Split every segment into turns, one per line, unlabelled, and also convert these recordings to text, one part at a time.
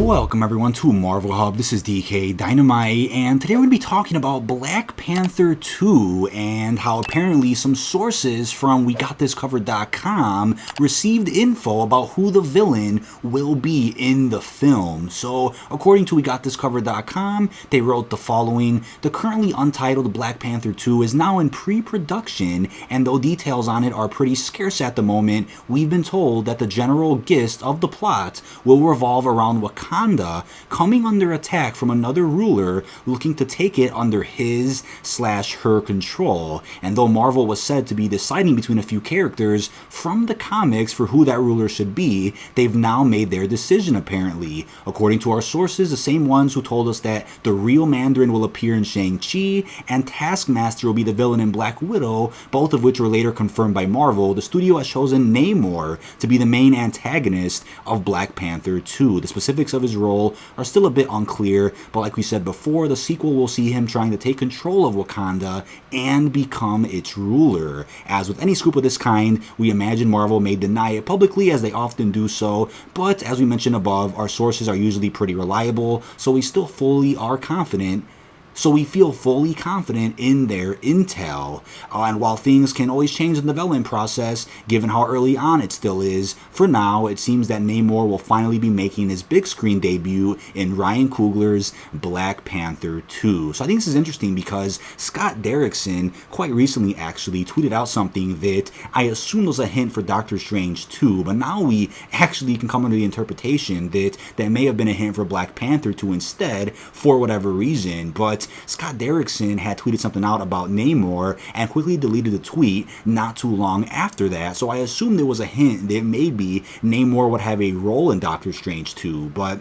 Welcome everyone to Marvel Hub. This is DK Dynamite, and today we're going to be talking about Black Panther 2 and how apparently some sources from WeGotThisCovered.com received info about who the villain will be in the film. So, according to WeGotThisCovered.com, they wrote the following: the currently untitled Black Panther 2 is now in pre-production, and though details on it are pretty scarce at the moment, we've been told that the general gist of the plot will revolve around Wakanda coming under attack from another ruler looking to take it under his/her control. And though Marvel was said to be deciding between a few characters from the comics for who that ruler should be, they've now made their decision apparently. According to our sources, the same ones who told us that the real Mandarin will appear in Shang-Chi and Taskmaster will be the villain in Black Widow, both of which were later confirmed by Marvel, the studio has chosen Namor to be the main antagonist of Black Panther 2. The specifics of his role are still a bit unclear, but like we said before, the sequel will see him trying to take control of Wakanda and become its ruler. As with any scoop of this kind, we imagine Marvel may deny it publicly, as they often do so, but as we mentioned above, our sources are usually pretty reliable, so we still fully are confident. So we feel fully confident in their intel. And while things can always change in the development process, given how early on it still is, for now it seems that Namor will finally be making his big screen debut in Ryan Coogler's Black Panther 2. So I think this is interesting because Scott Derrickson quite recently actually tweeted out something that I assumed was a hint for Doctor Strange 2, but now we actually can come under the interpretation that that may have been a hint for Black Panther 2 instead, for whatever reason. But Scott Derrickson had tweeted something out about Namor and quickly deleted the tweet not too long after that, so I assumed there was a hint that maybe Namor would have a role in Doctor Strange 2, but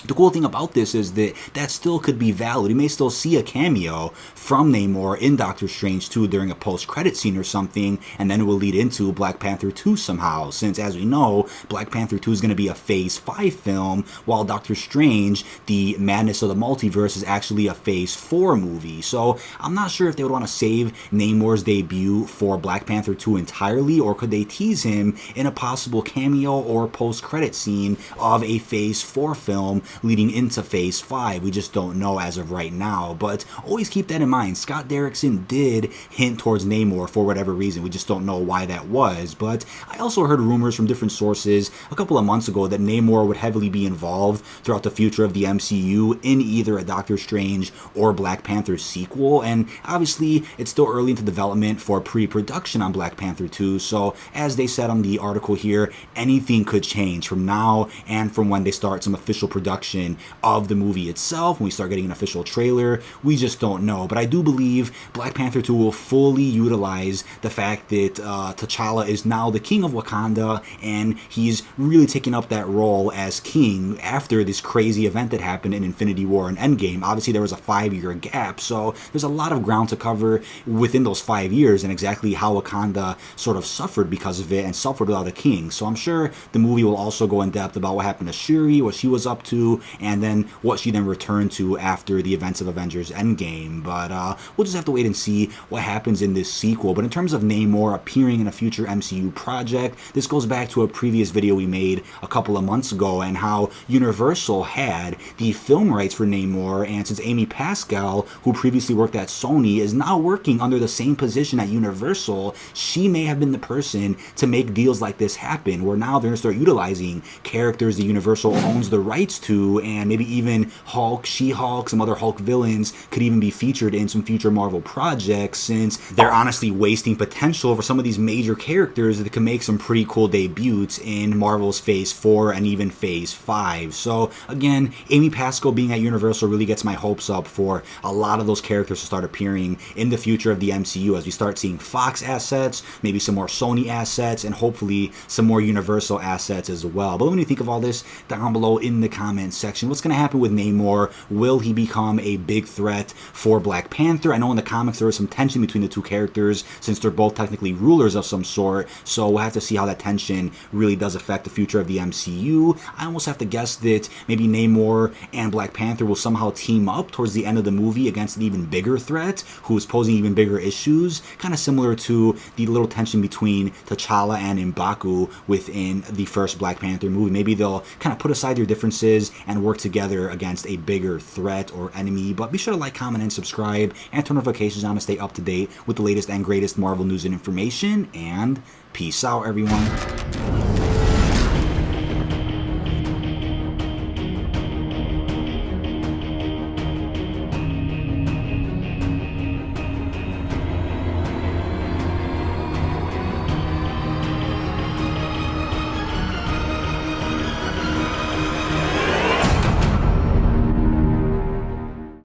the cool thing about this is that that still could be valid. We may still see a cameo from Namor in Doctor Strange 2 during a post-credit scene or something, and then it will lead into Black Panther 2 somehow, since as we know, Black Panther 2 is going to be a Phase 5 film, while Doctor Strange, the Madness of the Multiverse, is actually a Phase 4 movie. So I'm not sure if they would want to save Namor's debut for Black Panther 2 entirely, or could they tease him in a possible cameo or post-credit scene of a Phase 4 film leading into Phase 5. We just don't know as of right now, but always keep that in mind. Scott Derrickson did hint towards Namor for whatever reason. We just don't know why that was, but I also heard rumors from different sources a couple of months ago that Namor would heavily be involved throughout the future of the MCU in either a Doctor Strange or Black Panther sequel, and obviously it's still early into development for pre-production on Black Panther 2, so as they said on the article here, anything could change from now and from when they start some official production of the movie itself. When we start getting an official trailer, we just don't know. But I do believe Black Panther 2 will fully utilize the fact that T'Challa is now the king of Wakanda, and he's really taking up that role as king after this crazy event that happened in Infinity War and Endgame. Obviously, there was a 5-year gap, so there's a lot of ground to cover within those 5 years and exactly how Wakanda sort of suffered because of it and suffered without a king. So I'm sure the movie will also go in depth about what happened to Shuri, what she was up to, and then what she then returned to after the events of Avengers Endgame. But we'll just have to wait and see what happens in this sequel. But in terms of Namor appearing in a future MCU project, this goes back to a previous video we made a couple of months ago and how Universal had the film rights for Namor, and since Amy Pascal, who previously worked at Sony, is now working under the same position at Universal, she may have been the person to make deals like this happen, where now they're going to start utilizing characters that Universal owns the rights to, and maybe even Hulk, She-Hulk, some other Hulk villains could even be featured in some future Marvel projects, since they're honestly wasting potential for some of these major characters that can make some pretty cool debuts in Marvel's Phase 4 and even Phase 5. So again, Amy Pascal being at Universal really gets my hopes up for a lot of those characters to start appearing in the future of the MCU as we start seeing Fox assets, maybe some more Sony assets, and hopefully some more Universal assets as well. But let me think of all this down below in the comments section. What's going to happen with Namor? Will he become a big threat for Black Panther? I know in the comics there is some tension between the two characters since they're both technically rulers of some sort, so we'll have to see how that tension really does affect the future of the MCU. I almost have to guess that maybe Namor and Black Panther will somehow team up towards the end of the movie against an even bigger threat who is posing even bigger issues, kind of similar to the little tension between T'Challa and M'Baku within the first Black Panther movie. Maybe they'll kind of put aside their differences and work together against a bigger threat or enemy. But be sure to like, comment, and subscribe, and turn notifications on to stay up to date with the latest and greatest Marvel news and information. And peace out, everyone.